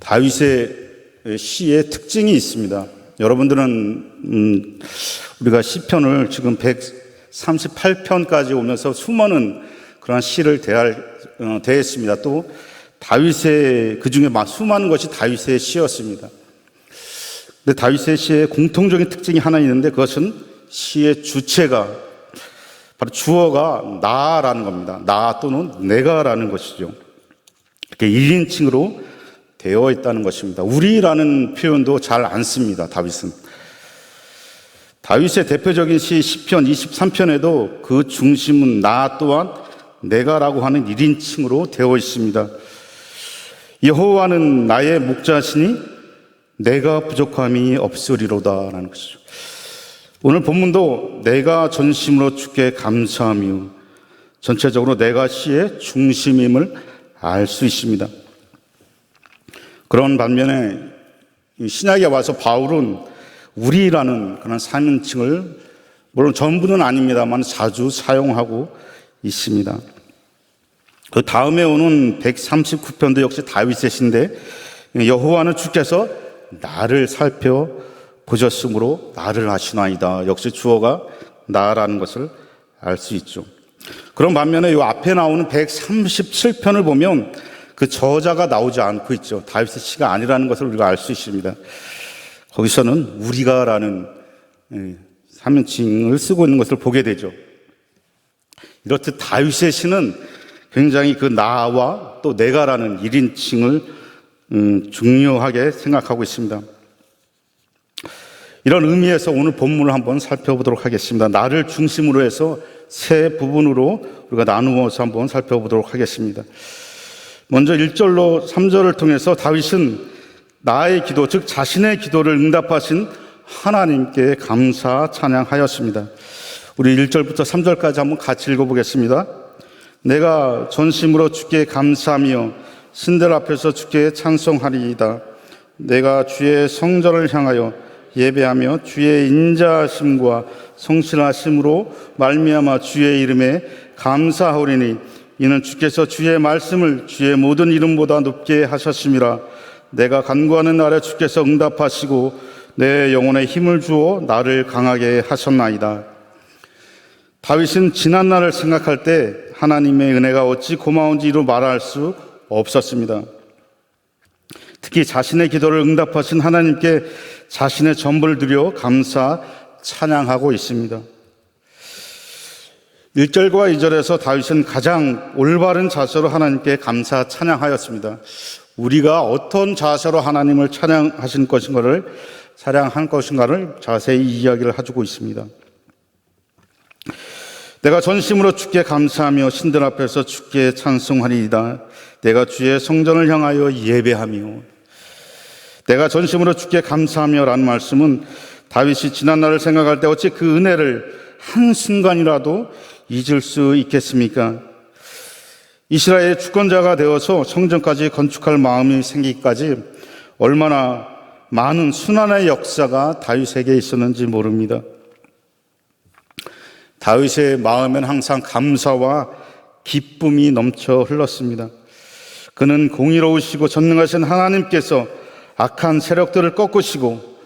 다윗의 시의 특징이 있습니다. 여러분들은 우리가 시편을 지금 138편까지 오면서 수많은 그런 시를 대했습니다. 또 다윗의 그중에 수많은 것이 다윗의 시였습니다. 근데 다윗의 시의 공통적인 특징이 하나 있는데 그것은 시의 주체가 바로 주어가 나라는 겁니다. 나 또는 내가라는 것이죠. 이렇게 1인칭으로 되어 있다는 것입니다. 우리라는 표현도 잘 안 씁니다. 다윗은. 다윗의 대표적인 시 시편 23편에도 그 중심은 나 또한 내가라고 하는 1인칭으로 되어 있습니다. 여호와는 나의 목자시니 내가 부족함이 없으리로다라는 것이죠. 오늘 본문도 내가 전심으로 주께 감사하며 전체적으로 내가 시의 중심임을 알 수 있습니다. 그런 반면에 신약에 와서 바울은 우리라는 그런 3인칭을 물론 전부는 아닙니다만 자주 사용하고 있습니다. 그 다음에 오는 139편도 역시 다윗의 시인데 여호와는 주께서 나를 살펴보셨으므로 나를 하시나이다. 역시 주어가 나라는 것을 알 수 있죠. 그런 반면에 이 앞에 나오는 137편을 보면 그 저자가 나오지 않고 있죠. 다윗의 시가 아니라는 것을 우리가 알 수 있습니다. 거기서는 우리가라는 3인칭을 쓰고 있는 것을 보게 되죠. 이렇듯 다윗의 시는 굉장히 그 나와 또 내가라는 1인칭을 중요하게 생각하고 있습니다. 이런 의미에서 오늘 본문을 한번 살펴보도록 하겠습니다. 나를 중심으로 해서 세 부분으로 우리가 나누어서 한번 살펴보도록 하겠습니다. 먼저 1절로 3절을 통해서 다윗은 나의 기도, 즉 자신의 기도를 응답하신 하나님께 감사 찬양하였습니다. 우리 1절부터 3절까지 한번 같이 읽어보겠습니다. 내가 전심으로 주께 감사하며 신들 앞에서 주께 찬송하리이다. 내가 주의 성전을 향하여 예배하며 주의 인자하심과 성실하심으로 말미암아 주의 이름에 감사하오리니 이는 주께서 주의 말씀을 주의 모든 이름보다 높게 하셨음이라. 내가 간구하는 날에 주께서 응답하시고 내 영혼에 힘을 주어 나를 강하게 하셨나이다. 다윗은 지난 날을 생각할 때 하나님의 은혜가 어찌 고마운지 이루 말할 수 없었습니다. 특히 자신의 기도를 응답하신 하나님께 자신의 전부를 드려 감사 찬양하고 있습니다. 1절과 2절에서 다윗은 가장 올바른 자세로 하나님께 감사 찬양하였습니다. 우리가 어떤 자세로 하나님을 찬양한 것인가를 자세히 이야기를 해주고 있습니다. 내가 전심으로 주께 감사하며 신들 앞에서 주께 찬송하리이다. 내가 주의 성전을 향하여 예배하며. 내가 전심으로 주께 감사하며 라는 말씀은 다윗이 지난 날을 생각할 때 어찌 그 은혜를 한순간이라도 잊을 수 있겠습니까? 이스라엘의 주권자가 되어서 성전까지 건축할 마음이 생기기까지 얼마나 많은 순환의 역사가 다윗에게 있었는지 모릅니다. 다윗의 마음엔 항상 감사와 기쁨이 넘쳐 흘렀습니다. 그는 공의로우시고 전능하신 하나님께서 악한 세력들을 꺾으시고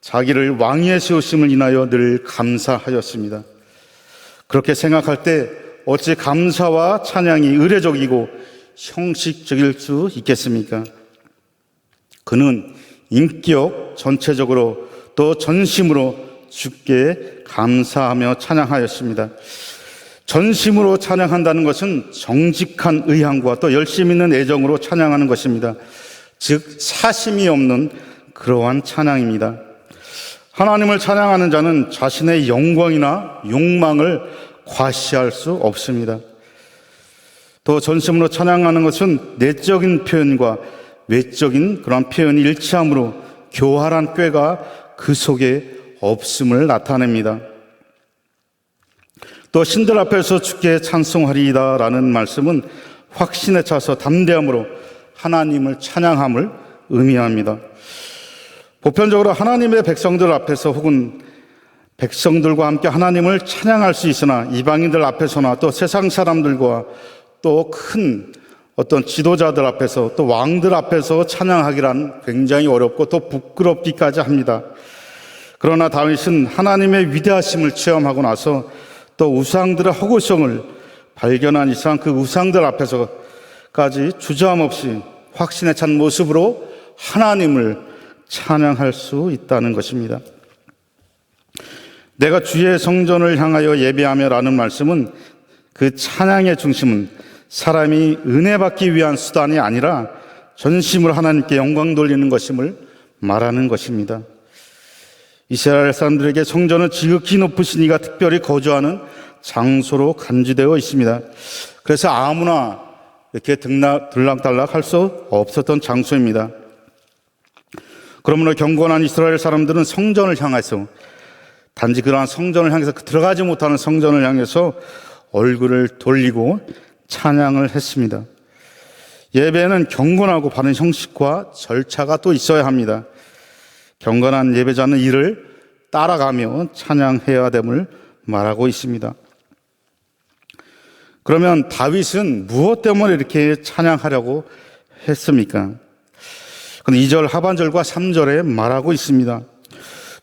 자기를 왕위에 세우심을 인하여 늘 감사하였습니다. 그렇게 생각할 때 어찌 감사와 찬양이 의례적이고 형식적일 수 있겠습니까? 그는 인격 전체적으로 또 전심으로 주께 감사하며 찬양하였습니다. 전심으로 찬양한다는 것은 정직한 의향과 또 열심 있는 애정으로 찬양하는 것입니다. 즉 사심이 없는 그러한 찬양입니다. 하나님을 찬양하는 자는 자신의 영광이나 욕망을 과시할 수 없습니다. 또 전심으로 찬양하는 것은 내적인 표현과 외적인 그런 표현이 일치함으로 교활한 꾀가 그 속에 없음을 나타냅니다. 또 신들 앞에서 주께 찬송하리이다 라는 말씀은 확신에 차서 담대함으로 하나님을 찬양함을 의미합니다. 보편적으로 하나님의 백성들 앞에서 혹은 백성들과 함께 하나님을 찬양할 수 있으나 이방인들 앞에서나 또 세상 사람들과 또 큰 어떤 지도자들 앞에서 또 왕들 앞에서 찬양하기란 굉장히 어렵고 또 부끄럽기까지 합니다. 그러나 다윗은 하나님의 위대하심을 체험하고 나서 또 우상들의 허구성을 발견한 이상 그 우상들 앞에서까지 주저함없이 확신에 찬 모습으로 하나님을 찬양할 수 있다는 것입니다. 내가 주의 성전을 향하여 예배하며 라는 말씀은 그 찬양의 중심은 사람이 은혜 받기 위한 수단이 아니라 전심으로 하나님께 영광 돌리는 것임을 말하는 것입니다. 이스라엘 사람들에게 성전은 지극히 높으신 이가 특별히 거주하는 장소로 간주되어 있습니다. 그래서 아무나 이렇게 들락달락 할 수 없었던 장소입니다. 그러므로 경건한 이스라엘 사람들은 성전을 향해서 단지 그러한 성전을 향해서 들어가지 못하는 성전을 향해서 얼굴을 돌리고 찬양을 했습니다. 예배는 경건하고 바른 형식과 절차가 또 있어야 합니다. 경건한 예배자는 이를 따라가며 찬양해야 됨을 말하고 있습니다. 그러면 다윗은 무엇 때문에 이렇게 찬양하려고 했습니까? 2절 하반절과 3절에 말하고 있습니다.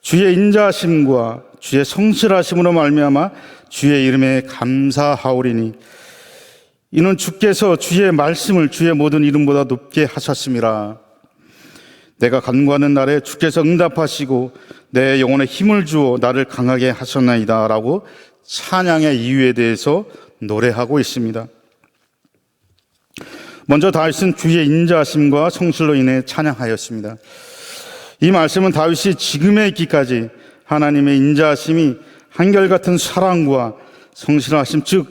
주의 인자하심과 주의 성실하심으로 말미암아 주의 이름에 감사하오리니 이는 주께서 주의 말씀을 주의 모든 이름보다 높게 하셨음이라. 내가 간구하는 날에 주께서 응답하시고 내 영혼에 힘을 주어 나를 강하게 하셨나이다 라고 찬양의 이유에 대해서 노래하고 있습니다. 먼저 다윗은 주의 인자하심과 성실로 인해 찬양하였습니다. 이 말씀은 다윗이 지금에 있기까지 하나님의 인자하심이 한결같은 사랑과 성실하심, 즉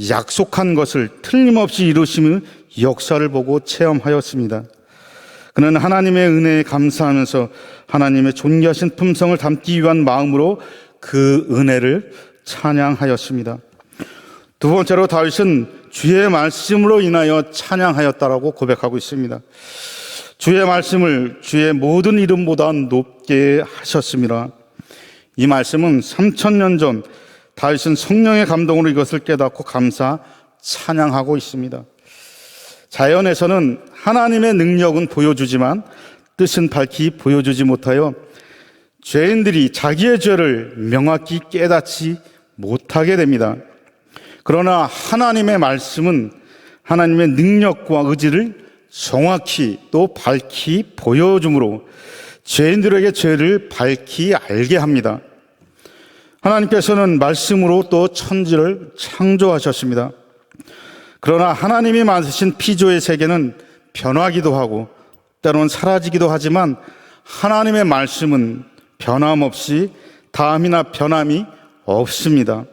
약속한 것을 틀림없이 이루심의 역사를 보고 체험하였습니다. 그는 하나님의 은혜에 감사하면서 하나님의 존귀하신 품성을 담기 위한 마음으로 그 은혜를 찬양하였습니다. 두 번째로 다윗은 주의 말씀으로 인하여 찬양하였다라고 고백하고 있습니다. 주의 말씀을 주의 모든 이름보다 높게 하셨습니다. 이 말씀은 3000년 전 다윗은 성령의 감동으로 이것을 깨닫고 감사 찬양하고 있습니다. 자연에서는 하나님의 능력은 보여주지만 뜻은 밝히 보여주지 못하여 죄인들이 자기의 죄를 명확히 깨닫지 못하게 됩니다. 그러나 하나님의 말씀은 하나님의 능력과 의지를 정확히 또 밝히 보여주므로 죄인들에게 죄를 밝히 알게 합니다. 하나님께서는 말씀으로 또 천지를 창조하셨습니다. 그러나 하나님이 만드신 피조의 세계는 변하기도 하고 때로는 사라지기도 하지만 하나님의 말씀은 변함없이 다함이나 변함이 없습니다.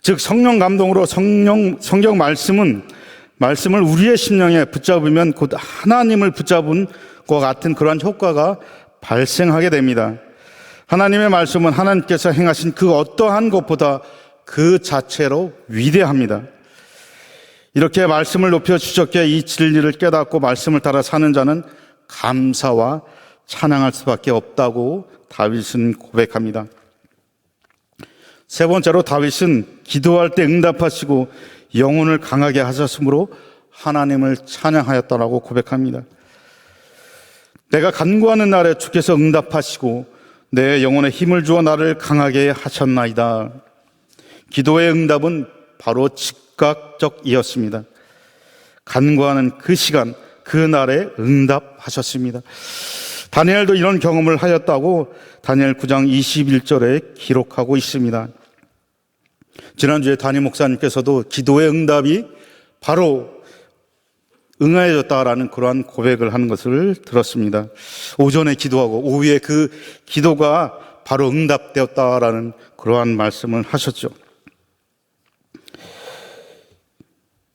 즉 성령 감동으로 성경 말씀을 우리의 심령에 붙잡으면 곧 하나님을 붙잡은 것과 같은 그러한 효과가 발생하게 됩니다. 하나님의 말씀은 하나님께서 행하신 그 어떠한 것보다 그 자체로 위대합니다. 이렇게 말씀을 높여 주셨기에 이 진리를 깨닫고 말씀을 따라 사는 자는 감사와 찬양할 수밖에 없다고 다윗은 고백합니다. 세 번째로 다윗은 기도할 때 응답하시고 영혼을 강하게 하셨으므로 하나님을 찬양하였다라고 고백합니다. 내가 간구하는 날에 주께서 응답하시고 내 영혼에 힘을 주어 나를 강하게 하셨나이다. 기도의 응답은 바로 즉각적이었습니다. 간구하는 그 시간, 그 날에 응답하셨습니다. 다니엘도 이런 경험을 하였다고 다니엘 9장 21절에 기록하고 있습니다. 지난주에 담임 목사님께서도 기도의 응답이 바로 응하여졌다라는 그러한 고백을 하는 것을 들었습니다. 오전에 기도하고 오후에 그 기도가 바로 응답되었다라는 그러한 말씀을 하셨죠.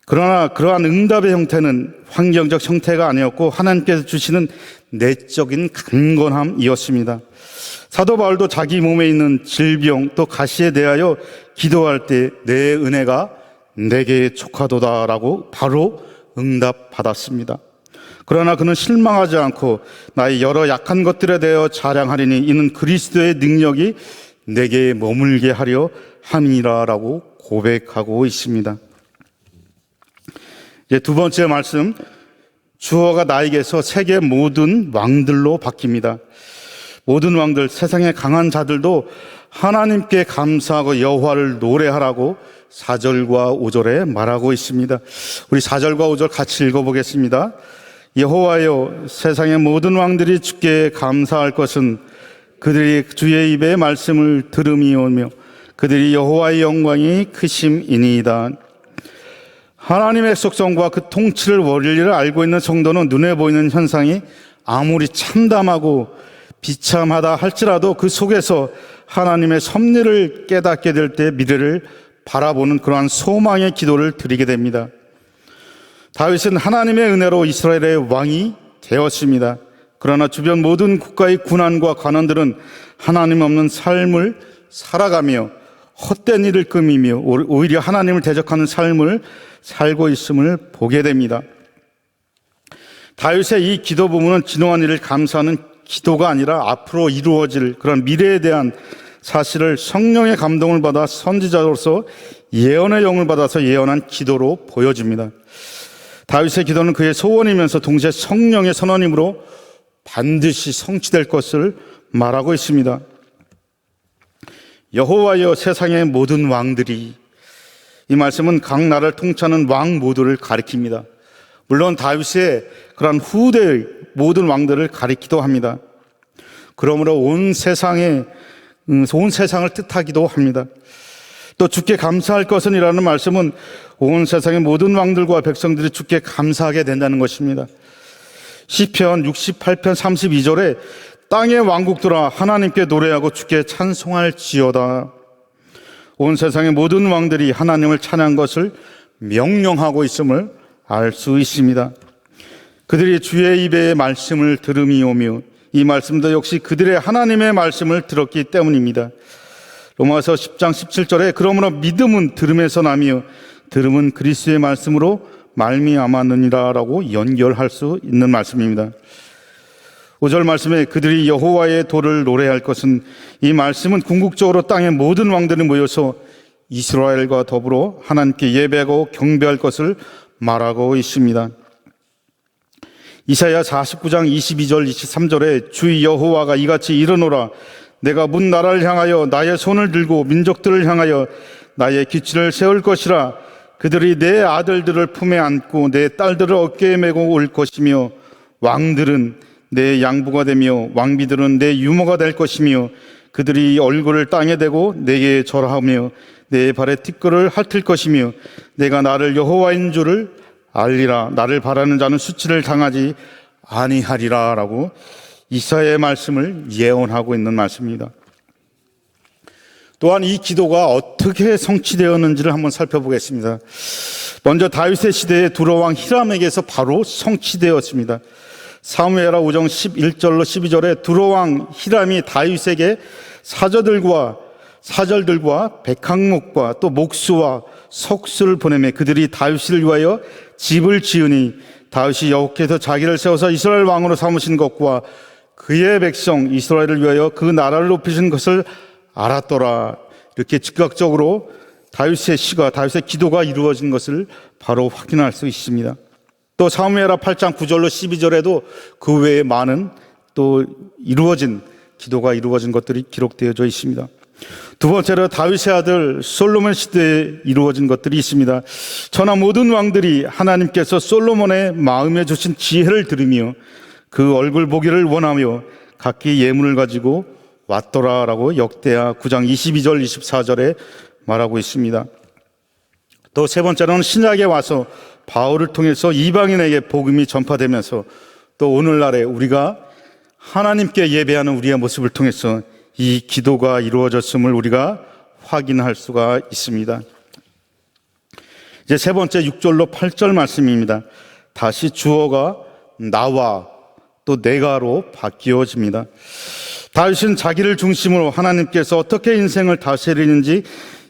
그러나 그러한 응답의 형태는 환경적 형태가 아니었고 하나님께서 주시는 내적인 강건함이었습니다. 사도 바울도 자기 몸에 있는 질병 또 가시에 대하여 기도할 때 내 은혜가 내게 족하도다라고 바로 응답받았습니다. 그러나 그는 실망하지 않고 나의 여러 약한 것들에 대하여 자랑하리니 이는 그리스도의 능력이 내게 머물게 하려 함이라라고 고백하고 있습니다. 이제 두 번째 말씀, 주어가 나에게서 세계 모든 왕들로 바뀝니다. 모든 왕들, 세상의 강한 자들도 하나님께 감사하고 여호와를 노래하라고 4절과 5절에 말하고 있습니다. 우리 4절과 5절 같이 읽어보겠습니다. 여호와여, 세상의 모든 왕들이 주께 감사할 것은 그들이 주의 입의 말씀을 들음이오며 그들이 여호와의 영광이 크심이니이다. 하나님의 속성과 그 통치를 원리를 알고 있는 성도는 눈에 보이는 현상이 아무리 참담하고 비참하다 할지라도 그 속에서 하나님의 섭리를 깨닫게 될 때 미래를 바라보는 그러한 소망의 기도를 드리게 됩니다. 다윗은 하나님의 은혜로 이스라엘의 왕이 되었습니다. 그러나 주변 모든 국가의 군안과 관원들은 하나님 없는 삶을 살아가며 헛된 일을 꾸미며 오히려 하나님을 대적하는 삶을 살고 있음을 보게 됩니다. 다윗의 이 기도 부분은 지나간 일을 감사하는 기도가 아니라 앞으로 이루어질 그런 미래에 대한 사실을 성령의 감동을 받아 선지자로서 예언의 영을 받아서 예언한 기도로 보여집니다. 다윗의 기도는 그의 소원이면서 동시에 성령의 선언이므로 반드시 성취될 것을 말하고 있습니다. 여호와여, 세상의 모든 왕들이, 이 말씀은 각 나라를 통치하는 왕 모두를 가리킵니다. 물론 다윗의 그러한 후대의 모든 왕들을 가리키기도 합니다. 그러므로 온 세상을 뜻하기도 합니다. 또 주께 감사할 것은 이라는 말씀은 온 세상의 모든 왕들과 백성들이 주께 감사하게 된다는 것입니다. 시편 68편 32절에 땅의 왕국들아 하나님께 노래하고 주께 찬송할지어다. 온 세상의 모든 왕들이 하나님을 찬양한 것을 명령하고 있음을 알 수 있습니다. 그들이 주의 입의 말씀을 들음이오며, 이 말씀도 역시 그들의 하나님의 말씀을 들었기 때문입니다. 로마서 10장 17절에 그러므로 믿음은 들음에서 나며 들음은 그리스도의 말씀으로 말미암았느니라 라고 연결할 수 있는 말씀입니다. 5절 말씀에 그들이 여호와의 도를 노래할 것은, 이 말씀은 궁극적으로 땅의 모든 왕들이 모여서 이스라엘과 더불어 하나님께 예배하고 경배할 것을 말하고 있습니다. 이사야 49장 22절 23절에 주 여호와가 이같이 이르노라. 내가 문 나라를 향하여 나의 손을 들고 민족들을 향하여 나의 기치를 세울 것이라. 그들이 내 아들들을 품에 안고 내 딸들을 어깨에 메고 올 것이며, 왕들은 내 양부가 되며 왕비들은 내 유모가 될 것이며, 그들이 얼굴을 땅에 대고 내게 절하며 내 발에 티끌을 핥을 것이며, 내가 나를 여호와인 줄을 알리라. 나를 바라는 자는 수치를 당하지 아니하리라 라고 이사야의 말씀을 예언하고 있는 말씀입니다. 또한 이 기도가 어떻게 성취되었는지를 한번 살펴보겠습니다. 먼저 다윗의 시대에 두로왕 히람에게서 바로 성취되었습니다. 사무엘하 5장 11절로 12절에 두로왕 히람이 다윗에게 사절들과 백항목과 또 목수와 석수를 보내매 그들이 다윗을 위하여 집을 지으니 다윗이 여호와께서 자기를 세워서 이스라엘 왕으로 삼으신 것과 그의 백성 이스라엘을 위하여 그 나라를 높이신 것을 알았더라. 이렇게 즉각적으로 다윗의 기도가 이루어진 것을 바로 확인할 수 있습니다. 또 사무엘하 8장 9절로 12절에도 그 외에 많은 또 기도가 이루어진 것들이 기록되어져 있습니다. 두 번째로 다윗의 아들 솔로몬 시대에 이루어진 것들이 있습니다. 천하 모든 왕들이 하나님께서 솔로몬의 마음에 주신 지혜를 들으며 그 얼굴 보기를 원하며 각기 예물을 가지고 왔더라라고 역대하 9장 22절 24절에 말하고 있습니다. 또 세 번째로는 신약에 와서 바울을 통해서 이방인에게 복음이 전파되면서 또 오늘날에 우리가 하나님께 예배하는 우리의 모습을 통해서 이 기도가 이루어졌음을 우리가 확인할 수가 있습니다. 이제 세 번째 6절로 8절 말씀입니다. 다시 주어가 나와 또 내가로 바뀌어집니다. 다윗은 자기를 중심으로 하나님께서 어떻게 인생을 다스리는지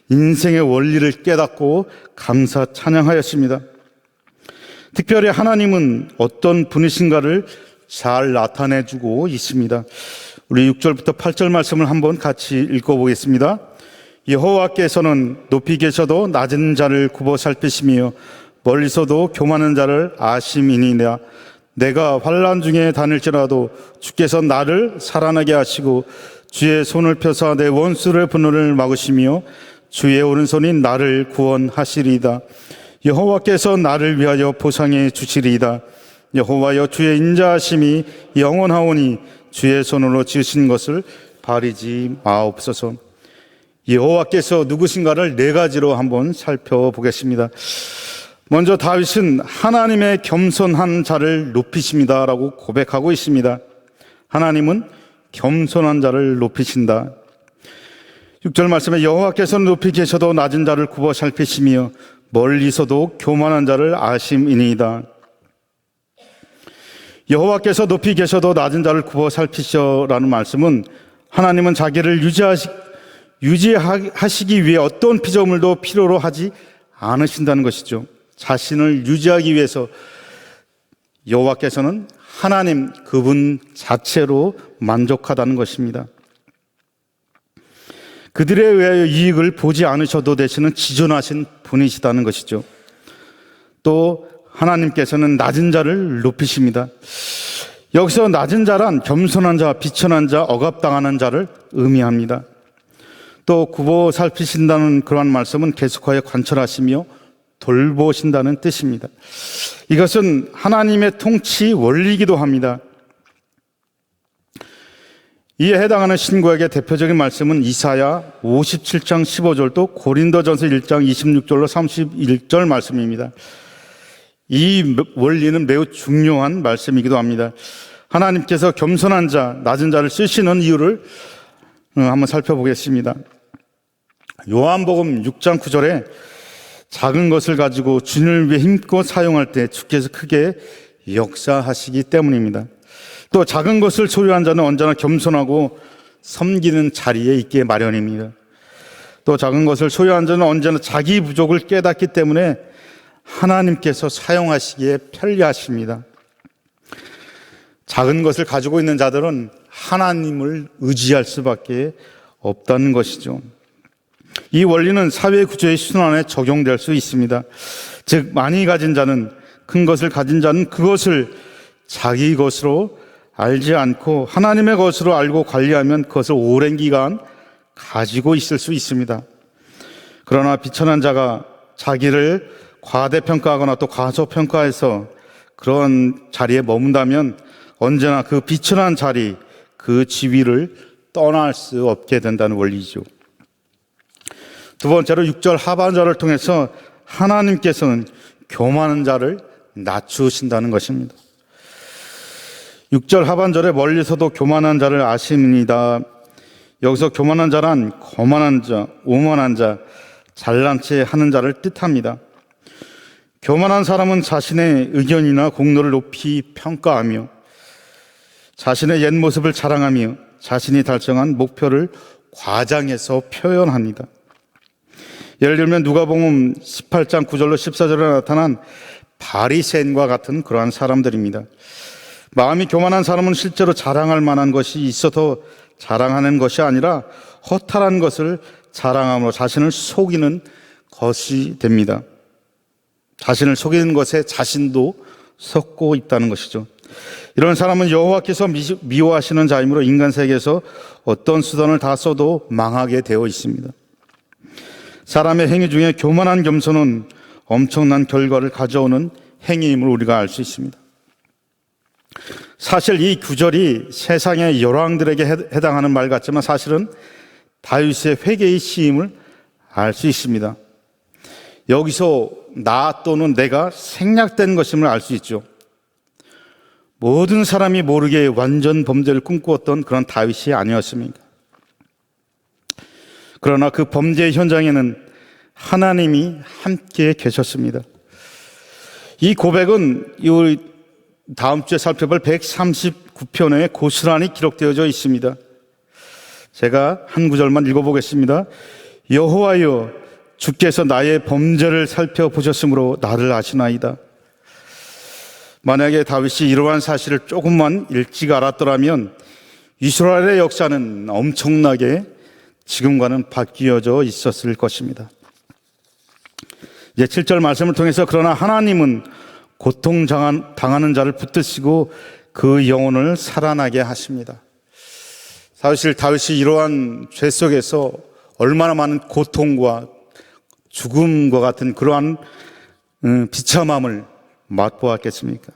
인생의 원리를 깨닫고 감사 찬양하였습니다. 특별히 하나님은 어떤 분이신가를 잘 나타내주고 있습니다. 우리 6절부터 8절 말씀을 한번 같이 읽어보겠습니다. 여호와께서는 높이 계셔도 낮은 자를 굽어 살피시며 멀리서도 교만한 자를 아심이니이다. 내가 환난 중에 다닐지라도 주께서 나를 살아나게 하시고 주의 손을 펴사 내 원수의 분노를 막으시며 주의 오른손이 나를 구원하시리이다. 여호와께서 나를 위하여 보상해 주시리이다. 여호와여, 주의 인자하심이 영원하오니 주의 손으로 지으신 것을 바리지 마옵소서. 여호와께서 누구신가를 네 가지로 한번 살펴보겠습니다. 먼저 다윗은 하나님의 겸손한 자를 높이십니다라고 고백하고 있습니다. 하나님은 겸손한 자를 높이신다. 6절 말씀에 여호와께서는 높이 계셔도 낮은 자를 굽어 살피시며 멀리서도 교만한 자를 아심이니이다. 여호와께서 높이 계셔도 낮은 자를 굽어 살피셔라는 말씀은 하나님은 자기를 유지하시기 위해 어떤 피조물도 필요로 하지 않으신다는 것이죠. 자신을 유지하기 위해서 여호와께서는 하나님 그분 자체로 만족하다는 것입니다. 그들에 의하여 이익을 보지 않으셔도 되시는 지존하신 분이시다는 것이죠. 또 하나님께서는 낮은 자를 높이십니다. 여기서 낮은 자란 겸손한 자, 비천한 자, 억압당하는 자를 의미합니다. 또 굽어 살피신다는 그러한 말씀은 계속하여 관철하시며 돌보신다는 뜻입니다. 이것은 하나님의 통치 원리이기도 합니다. 이에 해당하는 신구약의 대표적인 말씀은 이사야 57장 15절 또 고린도전서 1장 26절로 31절 말씀입니다. 이 원리는 매우 중요한 말씀이기도 합니다. 하나님께서 겸손한 자, 낮은 자를 쓰시는 이유를 한번 살펴보겠습니다. 요한복음 6장 9절에 작은 것을 가지고 주님을 위해 힘껏 사용할 때 주께서 크게 역사하시기 때문입니다. 또 작은 것을 소유한 자는 언제나 겸손하고 섬기는 자리에 있게 마련입니다. 또 작은 것을 소유한 자는 언제나 자기 부족을 깨닫기 때문에 하나님께서 사용하시기에 편리하십니다. 작은 것을 가지고 있는 자들은 하나님을 의지할 수밖에 없다는 것이죠. 이 원리는 사회 구조의 순환에 적용될 수 있습니다. 즉 많이 가진 자는, 큰 것을 가진 자는 그것을 자기 것으로 알지 않고 하나님의 것으로 알고 관리하면 그것을 오랜 기간 가지고 있을 수 있습니다. 그러나 비천한 자가 자기를 과대평가하거나 또 과소평가해서 그런 자리에 머문다면 언제나 그 비천한 자리, 그 지위를 떠날 수 없게 된다는 원리죠. 두 번째로 6절 하반절을 통해서 하나님께서는 교만한 자를 낮추신다는 것입니다. 6절 하반절에 멀리서도 교만한 자를 아십니다. 여기서 교만한 자란 거만한 자, 오만한 자, 잘난 체 하는 자를 뜻합니다. 교만한 사람은 자신의 의견이나 공로를 높이 평가하며 자신의 옛 모습을 자랑하며 자신이 달성한 목표를 과장해서 표현합니다. 예를 들면 누가복음 18장 9절로 14절에 나타난 바리새인과 같은 그러한 사람들입니다. 마음이 교만한 사람은 실제로 자랑할 만한 것이 있어서 자랑하는 것이 아니라 허탈한 것을 자랑함으로 자신을 속이는 것이 됩니다. 자신을 속이는 것에 자신도 섞고 있다는 것이죠. 이런 사람은 여호와께서 미워하시는 자이므로 인간 세계에서 어떤 수단을 다 써도 망하게 되어 있습니다. 사람의 행위 중에 교만한 겸손은 엄청난 결과를 가져오는 행위임을 우리가 알 수 있습니다. 사실 이 구절이 세상의 열왕들에게 해당하는 말 같지만 사실은 다윗의 회개의 시임을 알 수 있습니다. 여기서 나 또는 내가 생략된 것임을 알 수 있죠. 모든 사람이 모르게 완전 범죄를 꿈꾸었던 그런 다윗이 아니었습니까? 그러나 그 범죄의 현장에는 하나님이 함께 계셨습니다. 이 고백은 다음 주에 살펴볼 139편에 고스란히 기록되어져 있습니다. 제가 한 구절만 읽어보겠습니다. 여호와여, 주께서 나의 범죄를 살펴보셨으므로 나를 아시나이다. 만약에 다윗이 이러한 사실을 조금만 일찍 알았더라면 이스라엘의 역사는 엄청나게 지금과는 바뀌어져 있었을 것입니다. 이제 7절 말씀을 통해서 그러나 하나님은 고통당하는 자를 붙드시고 그 영혼을 살아나게 하십니다. 사실 다윗이 이러한 죄 속에서 얼마나 많은 고통과 죽음과 같은 그러한 비참함을 맛보았겠습니까?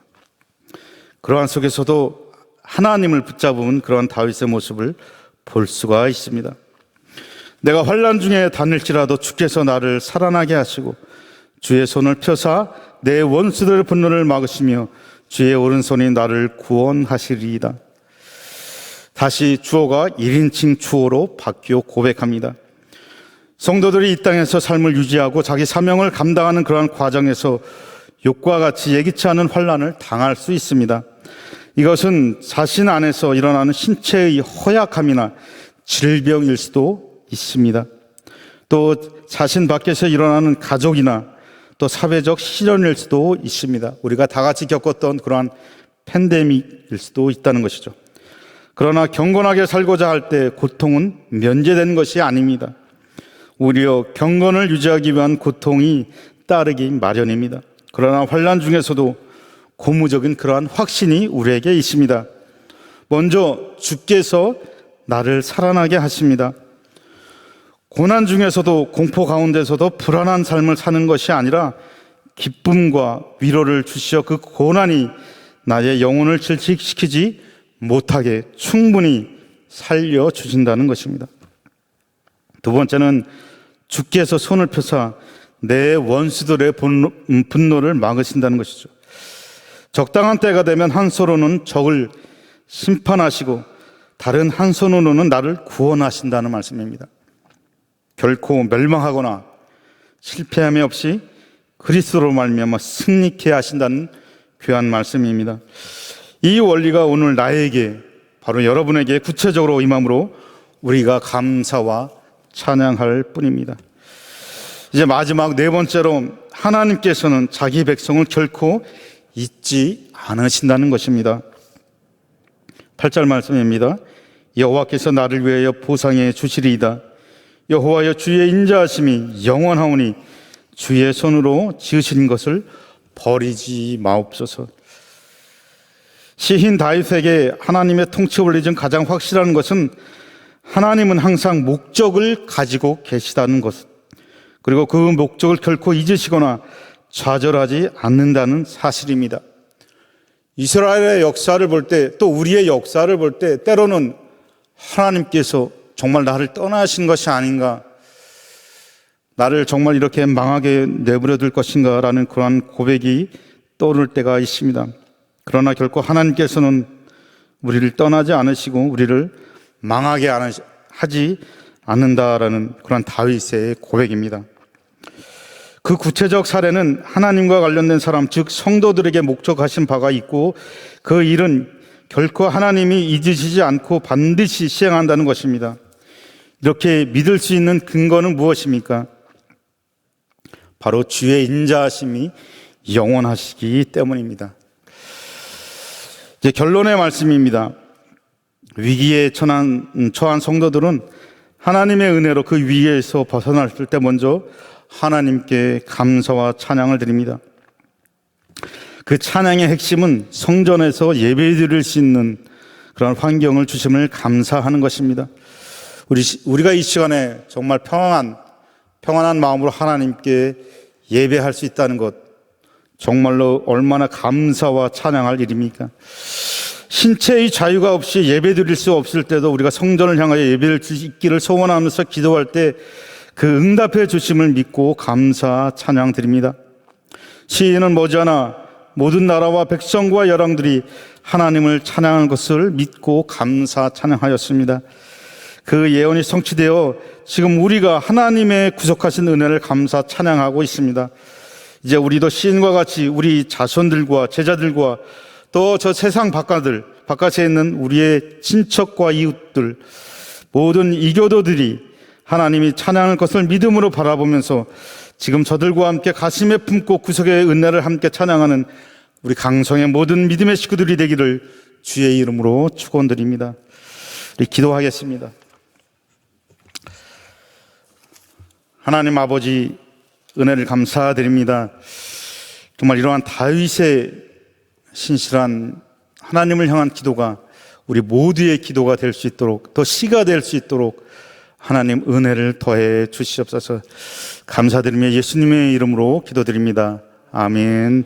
그러한 속에서도 하나님을 붙잡은 그러한 다윗의 모습을 볼 수가 있습니다. 내가 환난 중에 다닐지라도 주께서 나를 살아나게 하시고 주의 손을 펴사 내 원수들의 분노를 막으시며 주의 오른손이 나를 구원하시리이다. 다시 주어가 1인칭 주어로 바뀌어 고백합니다. 성도들이 이 땅에서 삶을 유지하고 자기 사명을 감당하는 그러한 과정에서 욕과 같이 예기치 않은 환난을 당할 수 있습니다. 이것은 자신 안에서 일어나는 신체의 허약함이나 질병일 수도 있습니다. 또 자신 밖에서 일어나는 가족이나 또 사회적 시련일 수도 있습니다. 우리가 다 같이 겪었던 그러한 팬데믹일 수도 있다는 것이죠. 그러나 경건하게 살고자 할 때 고통은 면제되는 것이 아닙니다. 오히려 경건을 유지하기 위한 고통이 따르기 마련입니다. 그러나 환난 중에서도 고무적인 그러한 확신이 우리에게 있습니다. 먼저 주께서 나를 살아나게 하십니다. 고난 중에서도 공포 가운데서도 불안한 삶을 사는 것이 아니라 기쁨과 위로를 주시어 그 고난이 나의 영혼을 질식시키지 못하게 충분히 살려주신다는 것입니다. 두 번째는 주께서 손을 펴사 내 원수들의 분노를 막으신다는 것이죠. 적당한 때가 되면 한 손으로는 적을 심판하시고 다른 한 손으로는 나를 구원하신다는 말씀입니다. 결코 멸망하거나 실패함이 없이 그리스도로 말미암아 승리케 하신다는 귀한 말씀입니다. 이 원리가 오늘 나에게, 바로 여러분에게 구체적으로 임함으로 우리가 감사와 찬양할 뿐입니다. 이제 마지막 네 번째로 하나님께서는 자기 백성을 결코 잊지 않으신다는 것입니다. 8절 말씀입니다. 여호와께서 나를 위하여 보상해 주시리이다. 여호와여 주의 인자하심이 영원하오니 주의 손으로 지으신 것을 버리지 마옵소서. 시인 다윗에게 하나님의 통치를 잊은 가장 확실한 것은 하나님은 항상 목적을 가지고 계시다는 것, 그리고 그 목적을 결코 잊으시거나 좌절하지 않는다는 사실입니다. 이스라엘의 역사를 볼 때, 또 우리의 역사를 볼 때 때로는 하나님께서 정말 나를 떠나신 것이 아닌가, 나를 정말 이렇게 망하게 내버려 둘 것인가 라는 그러한 고백이 떠오를 때가 있습니다. 그러나 결코 하나님께서는 우리를 떠나지 않으시고 우리를 망하게 하지 않는다라는 그런 다윗의 고백입니다. 그 구체적 사례는 하나님과 관련된 사람, 즉 성도들에게 목적하신 바가 있고 그 일은 결코 하나님이 잊으시지 않고 반드시 시행한다는 것입니다. 이렇게 믿을 수 있는 근거는 무엇입니까? 바로 주의 인자하심이 영원하시기 때문입니다. 이제 결론의 말씀입니다. 위기에 처한 성도들은 하나님의 은혜로 그 위기에서 벗어났을 때 먼저 하나님께 감사와 찬양을 드립니다. 그 찬양의 핵심은 성전에서 예배드릴 수 있는 그런 환경을 주심을 감사하는 것입니다. 우리가 이 시간에 정말 평안한 마음으로 하나님께 예배할 수 있다는 것, 정말로 얼마나 감사와 찬양할 일입니까? 신체의 자유가 없이 예배드릴 수 없을 때도 우리가 성전을 향하여 예배를 드리기를 소원하면서 기도할 때 그 응답해 주심을 믿고 감사 찬양 드립니다. 시인은 머지않아 모든 나라와 백성과 열왕들이 하나님을 찬양하는 것을 믿고 감사 찬양하였습니다. 그 예언이 성취되어 지금 우리가 하나님의 구속하신 은혜를 감사 찬양하고 있습니다. 이제 우리도 시인과 같이 우리 자손들과 제자들과 또 저 세상 바깥에 있는 우리의 친척과 이웃들, 모든 이교도들이 하나님이 찬양할 것을 믿음으로 바라보면서 지금 저들과 함께 가슴에 품고 구속의 은혜를 함께 찬양하는 우리 강성의 모든 믿음의 식구들이 되기를 주의 이름으로 축원드립니다. 우리 기도하겠습니다. 하나님 아버지, 은혜를 감사드립니다. 정말 이러한 다윗의 신실한 하나님을 향한 기도가 우리 모두의 기도가 될 수 있도록, 더 시가 될 수 있도록 하나님 은혜를 더해 주시옵소서. 감사드리며 예수님의 이름으로 기도드립니다. 아멘.